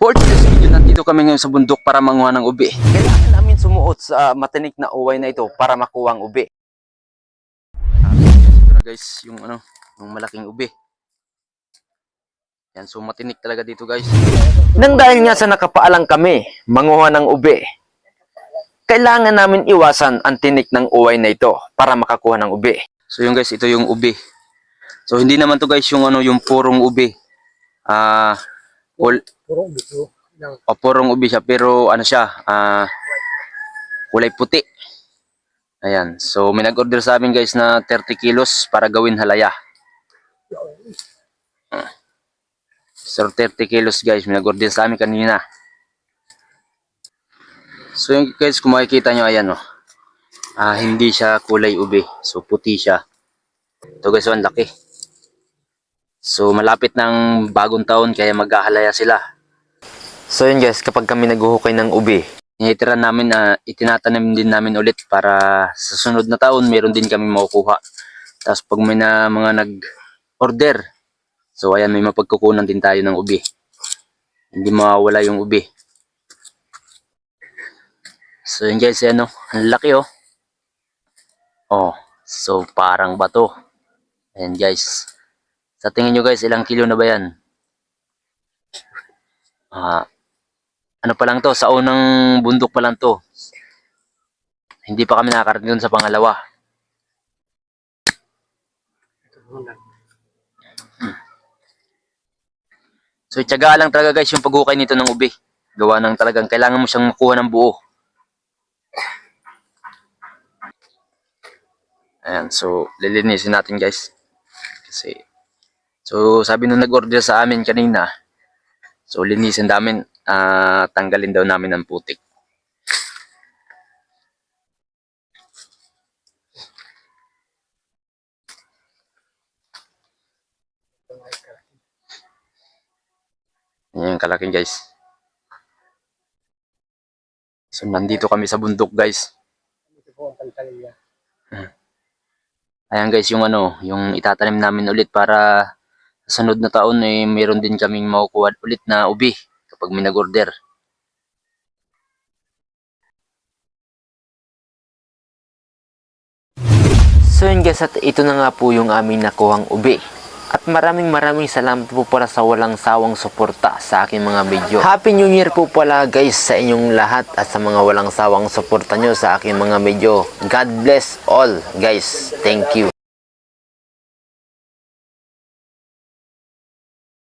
For today's video, nandito kami ngayon sa bundok para manguha ng ubi. Kailangan namin sumuot sa matinik na uway na ito para makuha ang ubi. Ito na guys, yung malaking ubi. Yan, so matinik talaga dito guys. Nang dahil nga sa nakapaalang kami, manguha ng ubi, kailangan namin iwasan ang tinik ng uway na ito para makakuha ng ubi. So yung guys, ito yung ubi. So hindi naman to guys yung yung purong ubi. Purong ubi siya pero siya, kulay puti. Ayan, so may nag-order sa amin guys na 30 kilos para gawin halaya. So 30 kilos guys, may nag-order sa amin kanina. So yung guys, kung makikita nyo, ayan hindi siya kulay ubi, so puti siya. Ito guys, ang laki. So malapit ng bagong taon kaya maghahalaya sila. So yun guys, kapag kami naghuhukay ng ubi, initira namin itinatanim din namin ulit para sa sunod na taon meron din kami makukuha. Tapos pag may mga nag-order, so ayan, may mapagkukunan din tayo ng ubi. Hindi mawawala yung ubi. So yun guys, ang laki so parang bato. Ayan guys. Sa tingin nyo guys, ilang kilo na ba yan? Ano pa lang to, sa unang bundok pa lang to. Hindi pa kami nakakarating dun sa pangalawa. So ityaga lang talaga guys yung paghukay nito ng ubi. Gawa ng talagang kailangan mo siyang makuha ng buo. Ayan, so lilinisin natin guys. So sabi nung nag-order sa amin kanina, so linisin namin, tanggalin daw namin ang putik. Yan yung kalaking guys. So nandito kami sa bundok guys. Ayan guys, yung itatanim namin ulit para sa sunod na taon mayroon din kaming makukuha ulit na ubi kapag may nag-order. So yun guys, at ito na nga po yung aming nakuhang ubi. At maraming salamat po pala sa walang sawang suporta sa aking mga video. Happy New Year po pala guys sa inyong lahat at sa mga walang sawang suporta nyo sa aking mga video. God bless all guys. Thank you.